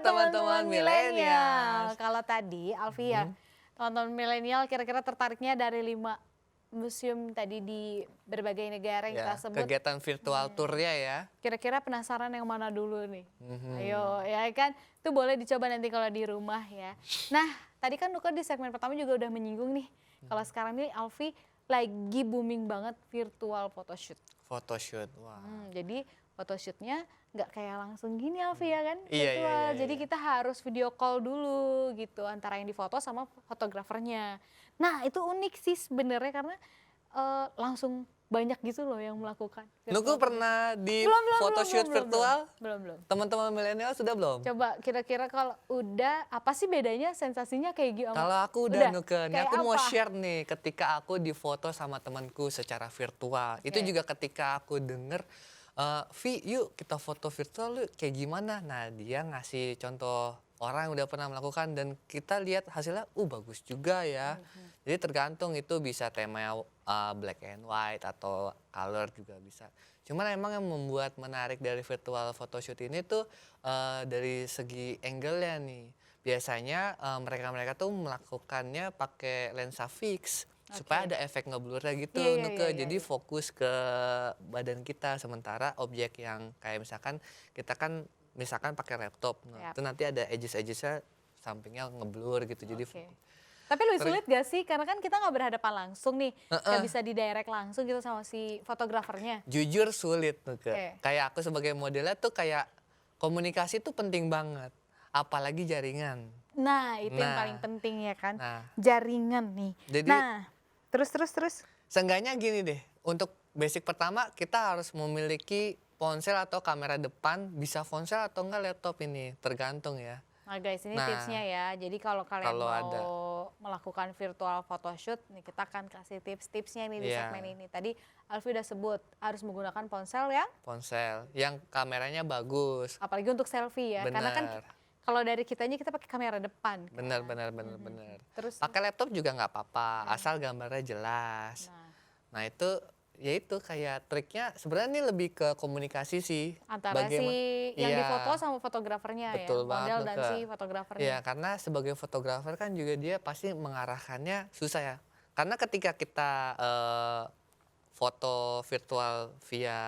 teman-teman milenial. milenial. Kalau tadi Alfia, teman-teman milenial kira-kira tertariknya dari 5 museum tadi di berbagai negara yang Ya, kita sebut. kegiatan virtual tournya ya. Kira-kira penasaran yang mana dulu nih? Ayo, ya kan? Itu boleh dicoba nanti kalau di rumah ya. Nah, tadi kan Nuka di segmen pertama juga udah menyinggung nih. Kalau sekarang nih Alfi lagi booming banget virtual photoshoot. Photoshoot, wah. Jadi photoshootnya nggak kayak langsung gini Alfi ya kan? Iya, Virtual. iya. Jadi kita harus video call dulu gitu antara yang difoto sama fotografernya. Nah itu unik sih sebenarnya karena langsung banyak gitu loh yang melakukan. Nuku pernah di photoshoot virtual? Belum. Teman-teman milenial sudah belum? Coba kira-kira kalau udah apa sih bedanya sensasinya kayak gimana? Kalau aku udah Nuke, nih Kayak aku mau apa? share nih ketika aku difoto sama temanku secara virtual. Itu juga ketika aku denger, Vi yuk kita foto virtual yuk kayak gimana. Nah dia ngasih contoh orang yang udah pernah melakukan dan kita lihat hasilnya, bagus juga ya. Jadi tergantung itu bisa tema black and white atau color juga bisa. Cuman emang yang membuat menarik dari virtual photoshoot ini tuh dari segi angle-nya nih. Biasanya mereka-mereka tuh melakukannya pakai lensa fix supaya ada efek ngeblurnya gitu, Nuke. Jadi fokus ke badan kita, sementara objek yang kayak misalkan kita kan misalkan pakai laptop, nah itu nanti ada edges-edgesnya sampingnya ngeblur gitu. Jadi tapi lebih sulit gak sih? Karena kan kita nggak berhadapan langsung nih, nggak bisa di-direct langsung gitu sama si fotografernya. Jujur sulit, Nuke. Kayak aku sebagai modelnya tuh kayak komunikasi tuh penting banget, apalagi jaringan. Nah itu yang paling penting ya kan, Nah, jaringan nih. jadi Nah terus. seenggaknya gini deh, untuk basic pertama kita harus memiliki ponsel atau kamera depan, bisa ponsel atau enggak laptop ini, tergantung ya. Nah guys, ini tipsnya ya. Jadi kalau kalian mau melakukan virtual photoshoot, nih kita akan kasih tips-tipsnya nih di segmen ini. Tadi Alfi udah sebut harus menggunakan ponsel ya. Ponsel yang kameranya bagus. Apalagi untuk selfie ya. Karena kan kalau dari kitanya kita pakai kamera depan. Bener. Terus pakai laptop juga nggak apa-apa, asal gambarnya jelas. Nah itu ya itu kayak triknya sebenarnya ini lebih ke komunikasi sih antara si yang difoto sama fotografernya. Betul ya, model dan si fotografernya. Ya karena sebagai fotografer kan juga dia pasti mengarahkannya susah ya, karena ketika kita foto virtual via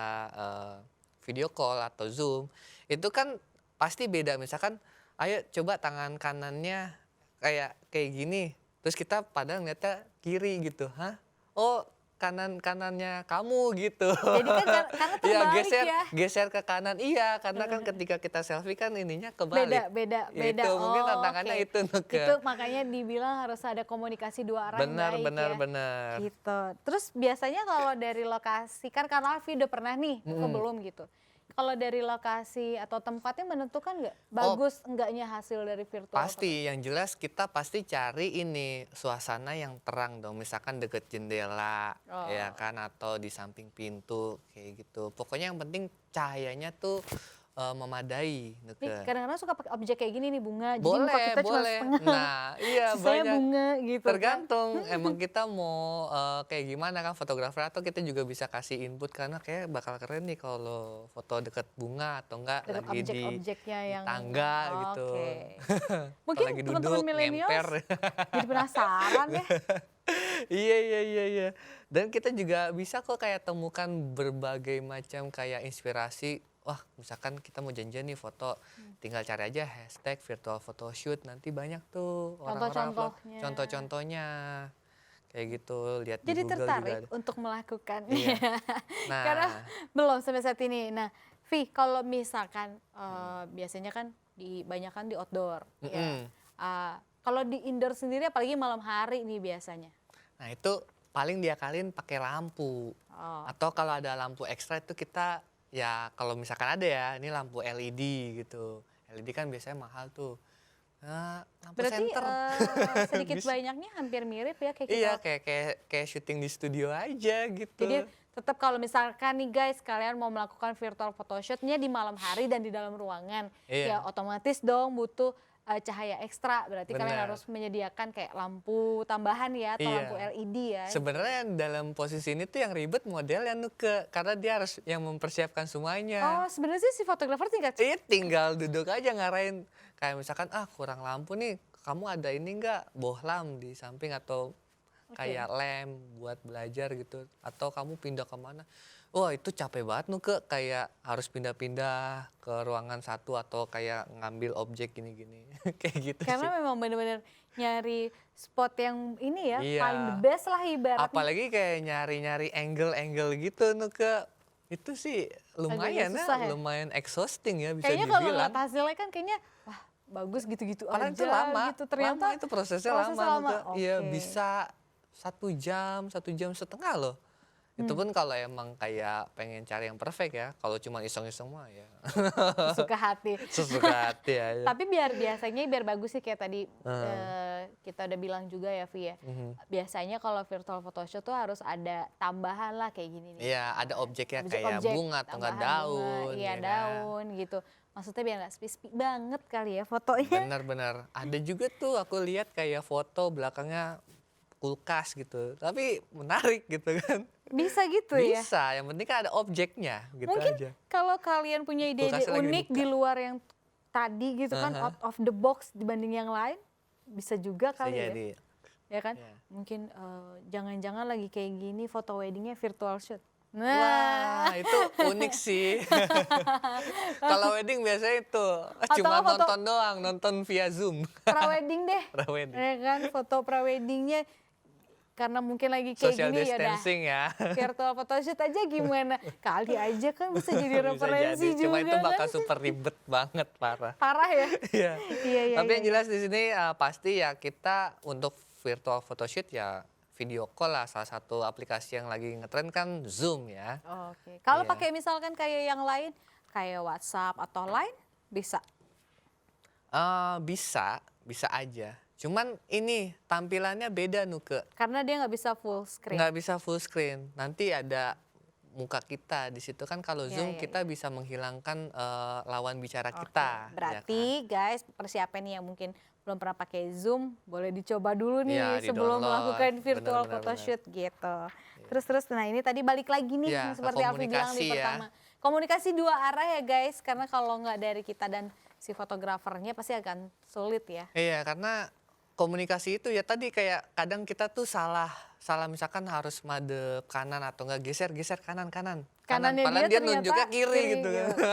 video call atau Zoom itu kan pasti beda. Misalkan ayo coba tangan kanannya kayak gini, terus kita padahal ngeliatnya kiri gitu, kanannya kamu gitu. Jadi kan karena terbalik geser ke kanan, karena kan ketika kita selfie kan ininya kebalik. Beda. Itu mungkin tantangannya itu, Nuke. Itu makanya dibilang harus ada komunikasi dua arah yang baik benar. Gitu. Terus biasanya kalau dari lokasi, kan karena Alfi udah pernah nih, belum gitu. Kalau dari lokasi atau tempatnya menentukan nggak bagus enggaknya hasil dari virtual? Pasti, yang jelas kita pasti cari ini suasana yang terang dong. Misalkan deket jendela, ya kan, atau di samping pintu kayak gitu. Pokoknya yang penting cahayanya tuh memadai. Nih, kadang-kadang suka pakai objek kayak gini nih, bunga. Boleh, jadi muka kita cuma setengah. Nah, iya banyak. Bunga gitu. Tergantung emang kita mau kayak gimana kan fotografer, atau kita juga bisa kasih input karena kayak bakal keren nih kalau foto deket bunga atau enggak lagi di tangga gitu. Mungkin teman-teman milenial jadi penasaran ya. Iya. Dan kita juga bisa kok kayak temukan berbagai macam kayak inspirasi. Wah, misalkan kita mau janjian nih foto, tinggal cari aja hashtag virtual photoshoot, nanti banyak tuh orang-orang contoh-contohnya kayak gitu. Lihat di Google juga. Jadi tertarik untuk melakukan. Nah, karena belum sampai saat ini. Nah, Vi, kalau misalkan biasanya kan banyakan di outdoor. Kalau di indoor sendiri apalagi malam hari nih biasanya. Nah, itu paling diakalin pakai lampu. Atau kalau ada lampu ekstra itu kita ya kalau misalkan ada ya, ini lampu LED gitu. LED kan biasanya mahal tuh. Lampu berarti senter. Sedikit banyaknya hampir mirip ya kayak kita. Iya, kayak syuting di studio aja gitu. Jadi tetap kalau misalkan nih guys, kalian mau melakukan virtual photoshootnya di malam hari dan di dalam ruangan, ya otomatis dong butuh cahaya ekstra. Berarti kalian harus menyediakan kayak lampu tambahan ya, atau lampu LED ya. Sebenarnya dalam posisi ini tuh yang ribet modelnya, Nuke, karena dia harus yang mempersiapkan semuanya. Sebenarnya sih si fotografer tinggal duduk aja ngarahin. kayak misalkan kurang lampu nih, kamu ada ini nggak bohlam di samping atau kayak lem buat belajar gitu, atau kamu pindah kemana. Wah itu capek banget Nuke, kayak harus pindah-pindah ke ruangan satu atau kayak ngambil objek gini-gini. Kayak gitu Karena sih. memang bener-bener nyari spot yang ini ya, paling the Iya. best lah ibaratnya. Apalagi kayak nyari-nyari angle-angle gitu Nuke. Itu sih lumayan susah ya? lumayan exhausting ya bisa Kayaknya kalau dibilang. ngeliat hasilnya kan kayaknya wah bagus gitu-gitu Padahal aja itu lama, gitu. Ternyata lama itu prosesnya prosesnya lama lama. Nuke. Iya Oke. bisa 1 jam, 1 jam setengah loh. Itu pun kalau emang kayak pengen cari yang perfect ya. Kalau cuma iseng-iseng mah ya Suka hati. sesuka hati aja. Tapi biar bagus sih kayak tadi Hmm. kita udah bilang juga ya Vi ya. Mhm. Biasanya kalau virtual photoshoot tuh harus ada tambahan lah kayak gini nih. Iya ada objeknya kayak Objek, bunga atau enggak tambahan bunga, daun. iya ya kan? daun gitu. Maksudnya biar nggak sepi-sepi banget kali ya fotonya. Benar-benar. Ada juga tuh aku lihat kayak foto belakangnya kulkas gitu. Tapi menarik gitu kan. Bisa gitu ya. Bisa, yang penting kan ada objeknya gitu Mungkin aja. kalau kalian punya ide-ide Kulkasnya lagi unik dibuka. di luar yang tadi gitu kan, Aha. out of the box dibanding yang lain, bisa juga Bisa kali ya. jadi. Ya kan? Iya. Mungkin jangan-jangan lagi kayak gini foto weddingnya virtual shoot. Wah, Nah, itu unik sih. Kalau wedding biasanya itu nggak cuma foto- nonton doang, nonton via Zoom. pra-wedding deh. Pra-wedding. Ya kan, foto pra-weddingnya karena mungkin lagi kayak Social gini ya udah. distancing ya. Virtual photoshoot aja gimana? Kali aja kan bisa jadi Bisa referensi jadi. juga Cuma itu bakal kan. super ribet banget, parah. Parah ya? Iya. Iya, iya, Tapi iya. yang jelas di sini pasti ya kita untuk virtual photoshoot ya video call lah, salah satu aplikasi yang lagi ngetren kan Zoom ya. Oke. Kalau Iya. pakai misalkan kayak yang lain, kayak WhatsApp atau Line, bisa. Bisa aja. Cuman ini tampilannya beda Nuke. Karena dia nggak bisa full screen. Nggak bisa full screen. Nanti ada muka kita di situ kan kalau Iya, Zoom iya, kita bisa menghilangkan lawan bicara Oke, kita. ya berarti kan? guys persiapan nih yang mungkin belum pernah pakai Zoom, boleh dicoba dulu nih Iya, sebelum di-download. melakukan virtual Benar, benar, photoshoot gitu. Terus, nah ini tadi balik lagi nih Iya, seperti ke Alfi bilang di komunikasi ya. pertama. Komunikasi dua arah ya guys, karena kalau nggak dari kita dan si fotografernya pasti akan sulit ya. Iya, karena komunikasi itu ya tadi kayak kadang kita tuh salah misalkan harus madep kanan atau enggak geser kanan. Kanannya Padahal dia ternyata nunjuknya kiri gitu kan. oke.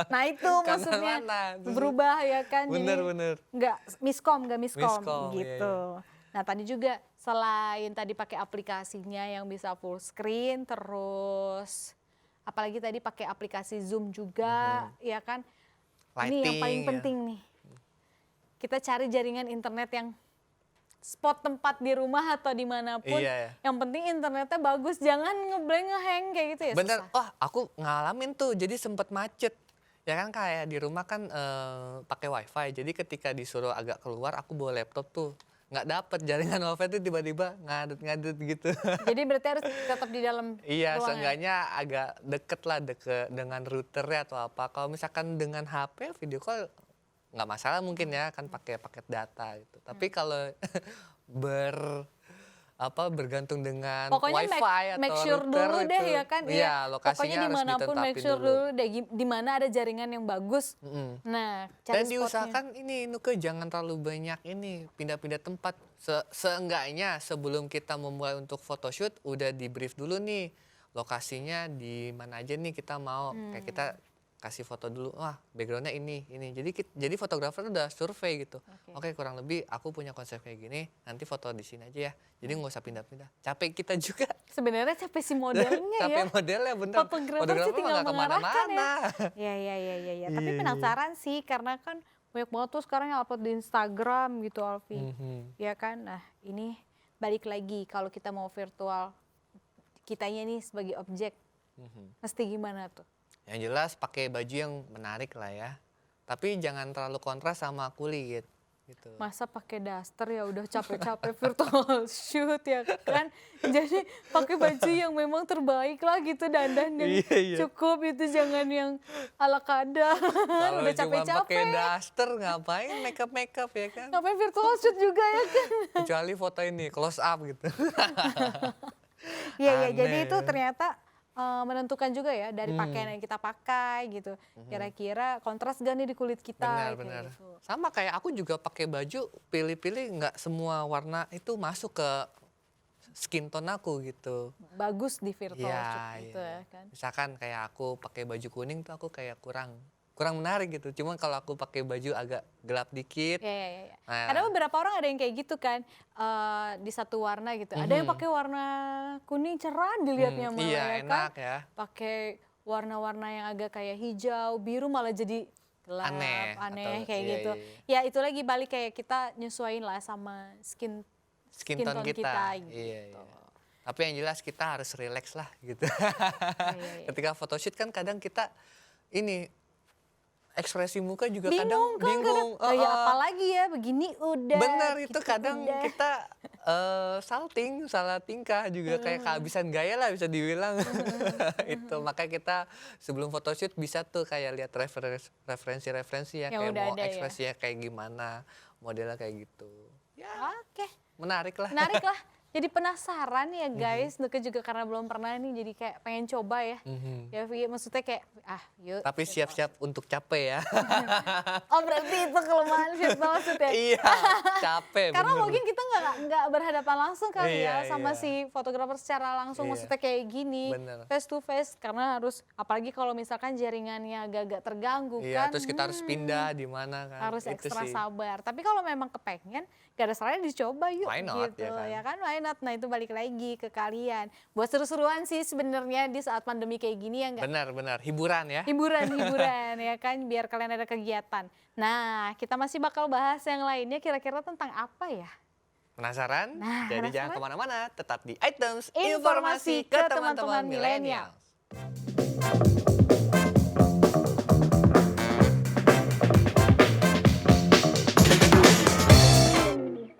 Nah itu Kanan maksudnya mana? Terus- berubah ya kan. Bener. Nggak miskom Miskom, iya, gitu. Nah tadi juga selain tadi pakai aplikasinya yang bisa full screen, terus apalagi tadi pakai aplikasi Zoom juga, ya kan. Ini yang paling Lighting, ya. penting nih. Kita cari jaringan internet yang spot tempat di rumah atau dimanapun. Iya, ya. Yang penting internetnya bagus, jangan ngeblank ngehang kayak gitu ya. Bener, susah. wah aku ngalamin tuh jadi sempet macet. Ya kan kayak di rumah kan pakai wifi, jadi ketika disuruh agak keluar aku bawa laptop tuh. Nggak dapet jaringan wifi tuh tiba-tiba ngadet gitu. Jadi berarti harus tetap di dalam Iya, ruangan. seenggaknya agak deket dengan routernya atau apa. Kalau misalkan dengan HP video call nggak masalah mungkin ya kan pakai paket data gitu. Tapi kalau bergantung dengan Pokoknya wifi make atau sure router dulu deh itu, ya kan. Iya, lokasinya Pokoknya harus dimanapun make ditetapi sure dulu. dulu deh di mana ada jaringan yang bagus. Mm-mm. Nah, Dan cari spotnya. diusahakan ini Nuke jangan terlalu banyak ini pindah-pindah tempat. Seenggaknya sebelum kita memulai untuk photoshoot udah di brief dulu nih lokasinya di mana aja nih kita mau. Kayak kita kasih foto dulu, wah backgroundnya ini. Jadi fotografer udah survei gitu. Oke, kurang lebih aku punya konsep kayak gini, nanti foto di sini aja ya. Jadi nggak usah pindah-pindah. Capek kita juga. Sebenarnya capek si modelnya ya. Capek modelnya bener. Fotografer sih tinggal nggak mengarahkan kemana-mana. ya. Ya. Tapi Iya. penasaran sih karena kan banyak banget tuh sekarang yang upload di Instagram gitu Alfi. Mhm. Ya kan, nah ini balik lagi kalau kita mau virtual, kitanya nih sebagai objek, Mhm. mesti gimana tuh? Yang jelas pakai baju yang menarik lah ya. Tapi jangan terlalu kontras sama kulit gitu. Masa pakai daster ya udah capek-capek virtual shoot ya kan. Jadi pakai baju yang memang terbaik lah gitu, dandan yang Iya. cukup itu, jangan yang ala kadar. Kalau Udah cuma pakai capek-capek. daster ngapain makeup ya kan? Ngapain virtual shoot juga ya kan. Kecuali foto ini close up gitu. Iya, Aneh jadi itu ya. ternyata menentukan juga ya dari pakaian yang kita pakai gitu. Kira-kira kontras gak nih di kulit kita Benar-benar. gitu. Sama kayak aku juga pakai baju, pilih-pilih nggak semua warna itu masuk ke skin tone aku gitu. Bagus di virtual Iya, shoot gitu iya. ya kan. Misalkan kayak aku pakai baju kuning tuh aku kayak kurang menarik gitu. Cuman kalau aku pakai baju agak gelap dikit, Ya, ya, ya, ya. nah, Karena beberapa orang ada yang kayak gitu kan, di satu warna gitu. Ada yang pakai warna kuning cerah dilihatnya malah iya ya kan. enak ya. Pakai warna-warna yang agak kayak hijau, biru malah jadi gelap, Aneh, aneh atau kayak iya, gitu. iya, iya. Ya itu lagi balik kayak kita nyesuaiin lah sama Skin skin tone tone kita. gitu. Iya, iya. Tapi yang jelas kita harus relax lah gitu. Iya, iya, iya. Ketika photoshoot kan kadang kita ini ekspresi muka juga Bingung kadang kan kadang, bingung. ya apalagi ya begini udah. Bener itu gitu kadang udah. kita salting, salah tingkah juga kayak kehabisan gaya lah bisa dibilang. Itu makanya kita sebelum photoshoot bisa tuh kayak lihat referensi-referensi ya Yang kayak udah mau ada ya. ekspresinya kayak gimana, modelnya kayak gitu. Ya Oke. menarik lah. Menarik lah. Jadi penasaran ya guys, Nuke juga karena belum pernah nih jadi kayak pengen coba ya. Ya Vi, maksudnya kayak yuk. Tapi siap-siap untuk capek ya. Oh berarti itu kelemahan virtual shoot ya? Iya, capek Karena bener. mungkin kita nggak berhadapan langsung kali Iya, ya sama iya. si fotografer secara langsung, Iya. maksudnya kayak gini, Bener. face to face, karena harus apalagi kalau misalkan jaringannya agak-agak terganggu Iya, kan. terus kita harus pindah di mana kan. Harus Itu ekstra sih. sabar. Tapi kalau memang kepengen, gak ada salahnya dicoba yuk Why not, gitu ya kan? Why not? Nah itu balik lagi ke kalian. Buat seru-seruan sih sebenarnya di saat pandemi kayak gini ya nggak? Benar, hiburan ya. Hiburan ya kan, biar kalian ada kegiatan. Nah kita masih bakal bahas yang lainnya kira-kira tentang apa ya? Penasaran? Nah, Jadi jangan penasaran? kemana-mana, tetap di Items Informasi ke teman-teman millennials.